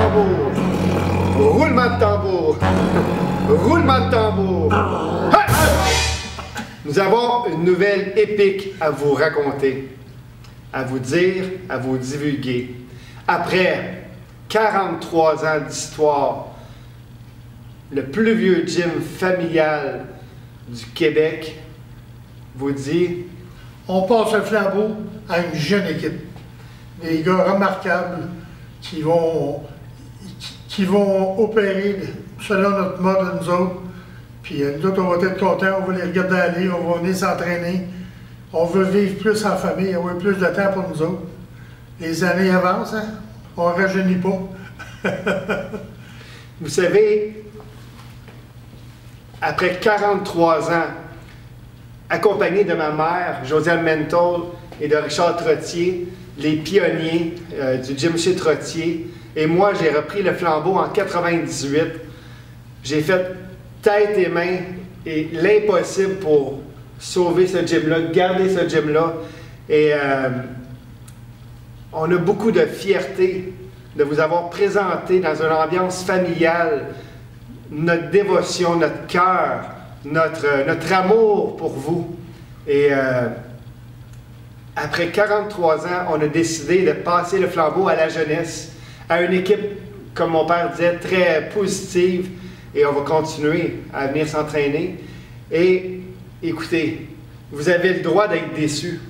tambour. Roulement de tambour. Roulement de tambour. Nous avons une nouvelle épique à vous raconter, à vous dire, à vous divulguer. Après 43 ans d'histoire, le plus vieux gym familial du Québec vous dit... On passe le flambeau à une jeune équipe. Des gars remarquables qui vont opérer selon notre mode à nous autres. Puis nous autres, on va être contents, on va les regarder aller, on va venir s'entraîner. On veut vivre plus en famille, avoir plus de temps pour nous autres. Les années avancent, hein? On ne rajeunit pas. Vous savez, après 43 ans, accompagné de ma mère, Josiane Mentol, et de Richard Trottier, les pionniers du gym chez Trottier, et moi, j'ai repris le flambeau en 98. J'ai fait tête et main et l'impossible pour sauver ce gym-là, garder ce gym-là. Et on a beaucoup de fierté de vous avoir présenté dans une ambiance familiale notre dévotion, notre cœur, notre amour pour vous. Et après 43 ans, on a décidé de passer le flambeau à la jeunesse, à une équipe, comme mon père disait, très positive. Et on va continuer à venir s'entraîner. Et écoutez, vous avez le droit d'être déçus.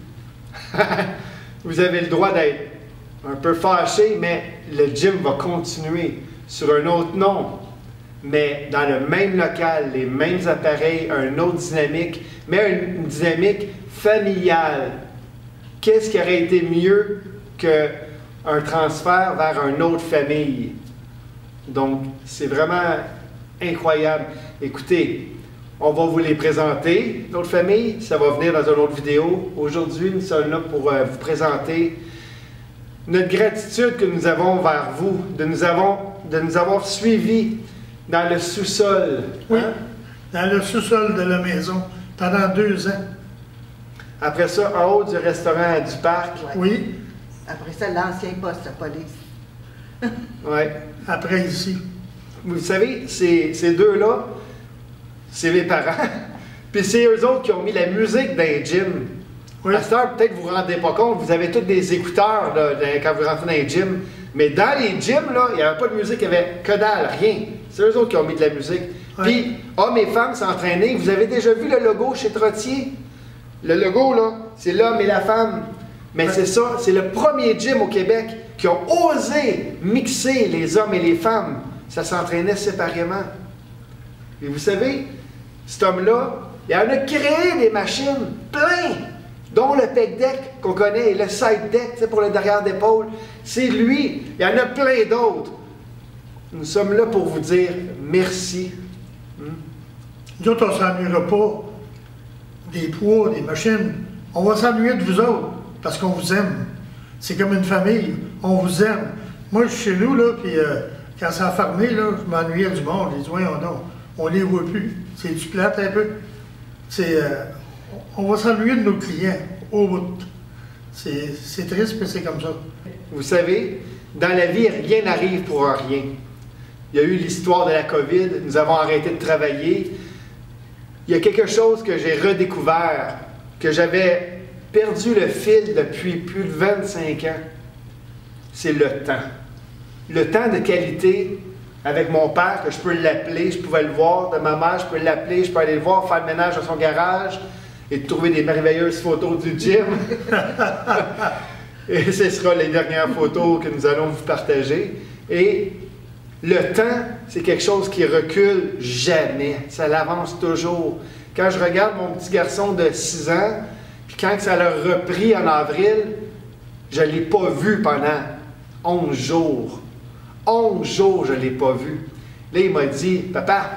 Vous avez le droit d'être un peu fâché, mais le gym va continuer sur un autre nom. Mais dans le même local, les mêmes appareils, une autre dynamique, mais une dynamique familiale. Qu'est-ce qui aurait été mieux qu'un transfert vers une autre famille? Donc, c'est vraiment incroyable. Écoutez, on va vous les présenter, notre famille. Ça va venir dans une autre vidéo. Aujourd'hui, nous sommes là pour vous présenter notre gratitude que nous avons vers vous, de nous avoir suivis dans le sous-sol. Oui, dans le sous-sol de la maison, pendant 2 ans. Après ça, en haut du restaurant du parc. Oui. Après ça, l'ancien poste de police. Oui. Après ici. Vous savez, ces deux-là, c'est mes parents. Puis c'est eux autres qui ont mis la musique dans les gyms. Oui. À cette heure, peut-être que vous ne vous rendez pas compte, vous avez tous des écouteurs là, quand vous rentrez dans les gyms. Mais dans les gyms, là, il n'y avait pas de musique, il n'y avait que dalle, rien. C'est eux autres qui ont mis de la musique. Oui. Puis, hommes et femmes s'entraîner. Vous avez déjà vu le logo chez Trottier? Le logo, là, c'est l'homme et la femme. Mais Oui. c'est ça, c'est le premier gym au Québec qui a osé mixer les hommes et les femmes. Ça s'entraînait séparément. Et vous savez, cet homme-là, il en a créé des machines, plein, dont le pec deck qu'on connaît et le side deck pour le derrière d'épaule. C'est lui. Il y en a plein d'autres. Nous sommes là pour vous dire merci. Nous autres, on ne s'ennuiera pas des poids, des machines. On va s'ennuyer de vous autres parce qu'on vous aime. C'est comme une famille. On vous aime. Moi, je suis chez nous, là, puis quand ça a fermé, là, je m'ennuyais du monde. Les voyons donc, on les voit plus. C'est du plate un peu. On va s'ennuyer de nos clients au bout. C'est triste, mais c'est comme ça. Vous savez, dans la vie, rien n'arrive pour rien. Il y a eu l'histoire de la COVID, nous avons arrêté de travailler. Il y a quelque chose que j'ai redécouvert, que j'avais perdu le fil depuis plus de 25 ans. C'est le temps. Le temps de qualité avec mon père, que je peux l'appeler, je pouvais le voir, de ma mère, je peux l'appeler, je peux aller le voir, faire le ménage dans son garage et trouver des merveilleuses photos du gym. Et ce sera les dernières photos que nous allons vous partager. Et le temps, c'est quelque chose qui recule jamais. Ça l'avance toujours. Quand je regarde mon petit garçon de 6 ans, puis quand ça l'a repris en avril, je ne l'ai pas vu pendant 11 jours. 11 jours, je ne l'ai pas vu. Là, il m'a dit, « Papa,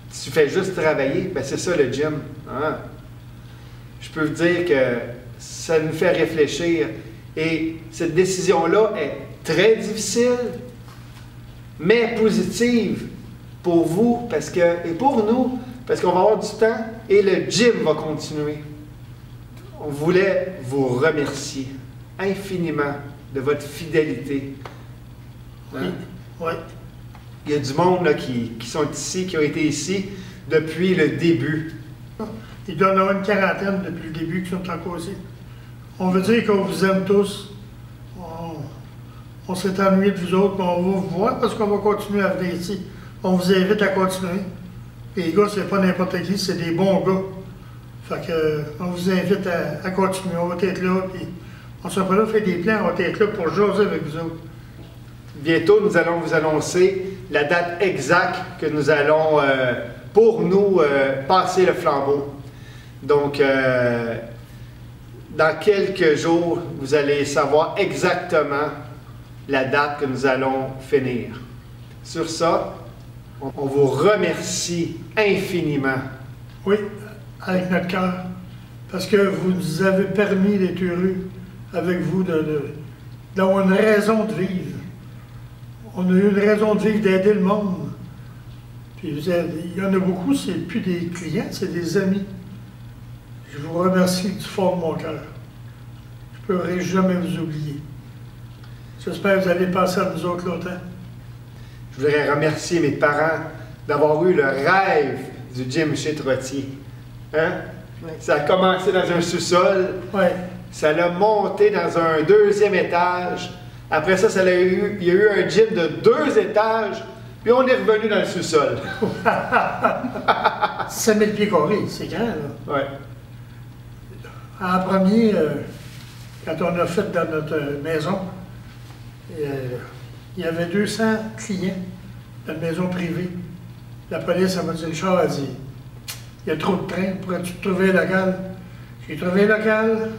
tu fais juste travailler. » Ben, c'est ça le gym. Hein? Je peux vous dire que ça nous fait réfléchir. Et cette décision-là est très difficile, mais positive pour vous et pour nous, parce qu'on va avoir du temps et le gym va continuer. On voulait vous remercier infiniment de votre fidélité. Hein? Oui. Il y a du monde là, qui sont ici, qui ont été ici depuis le début. Il doit y en avoir une quarantaine depuis le début qui sont encore ici. On veut dire qu'on vous aime tous. On s'est ennuyé de vous autres, mais on va vous voir parce qu'on va continuer à venir ici. On vous invite à continuer. Et les gars, c'est pas n'importe qui, c'est des bons gars. Fait que, on vous invite à continuer. On va être là, puis on ne sera pas là faire des plans, on va être là pour jaser avec vous autres. Bientôt, nous allons vous annoncer la date exacte que nous allons, pour nous, passer le flambeau. Donc, dans quelques jours, vous allez savoir exactement la date que nous allons finir. Sur ça, on vous remercie infiniment. Oui, avec notre cœur. Parce que vous nous avez permis d'être heureux avec vous, d'avoir une raison de vivre. On a eu une raison de vivre, d'aider le monde. Puis il y en a beaucoup, c'est plus des clients, c'est des amis. Je vous remercie du fond de mon cœur. Je ne pourrai jamais vous oublier. J'espère que vous allez passer à nous autres longtemps. Je voudrais remercier mes parents d'avoir eu le rêve du gym chez Trottier. Hein? Oui. Ça a commencé dans un sous-sol. Oui. Ça l'a monté dans un 2e étage. Après ça, il y a eu un gym de 2 étages. Puis on est revenu dans le sous-sol. 5000 pieds carrés, c'est grand, là. Oui. En premier, quand on a fait dans notre maison, il y avait 200 clients dans une maison privée. La police, elle m'a dit, Richard, a dit, il y a trop de trains, pourrais-tu trouver un local? J'ai trouvé un local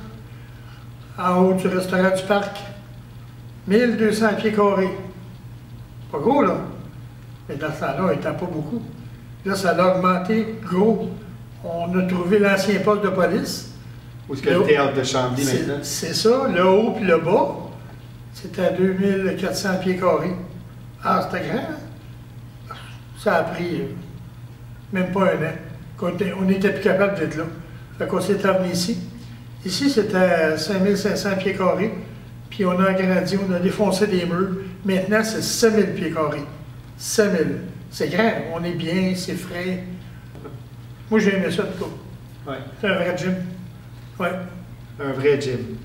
en haut du restaurant du parc. 1200 pieds carrés. Pas gros, là. Mais dans ce temps-là, il n'était pas beaucoup. Là, ça a augmenté gros. On a trouvé l'ancien poste de police. Où est-ce que le théâtre de Chambly maintenant? C'est ça, le haut puis le bas. C'était à 2400 pieds carrés. Ah, c'était grand. Hein? Ça a pris même pas un an. On n'était plus capable d'être là. Fait qu'on s'est amené ici. Ici, c'était à 5500 pieds carrés. Puis on a agrandi, on a défoncé des murs. Maintenant, c'est 5000 pieds carrés. 5000. C'est grand, on est bien, c'est frais. Moi, j'ai aimé ça, en tout cas. Ouais. C'est un vrai gym. Oui. Un vrai gym.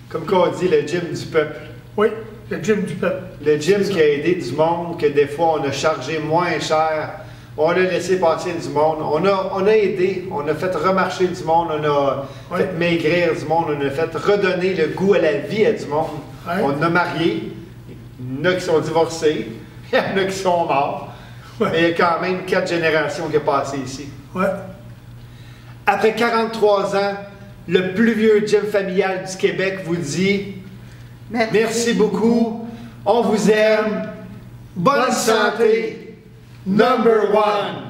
Comme qu'on dit, le gym du peuple. Oui, le gym du peuple. Le gym qui a aidé du monde, que des fois on a chargé moins cher. On a laissé passer du monde. On a aidé, on a fait remarcher du monde, on a fait maigrir du monde, on a fait redonner le goût à la vie à du monde. Ouais. On a marié. Il y en a qui sont divorcés. Il y en a qui sont morts. Ouais. Mais il y a quand même 4 générations qui ont passé ici. Oui. Après 43 ans, le plus vieux gym familial du Québec vous dit merci beaucoup, on vous aime, bonne santé, number one.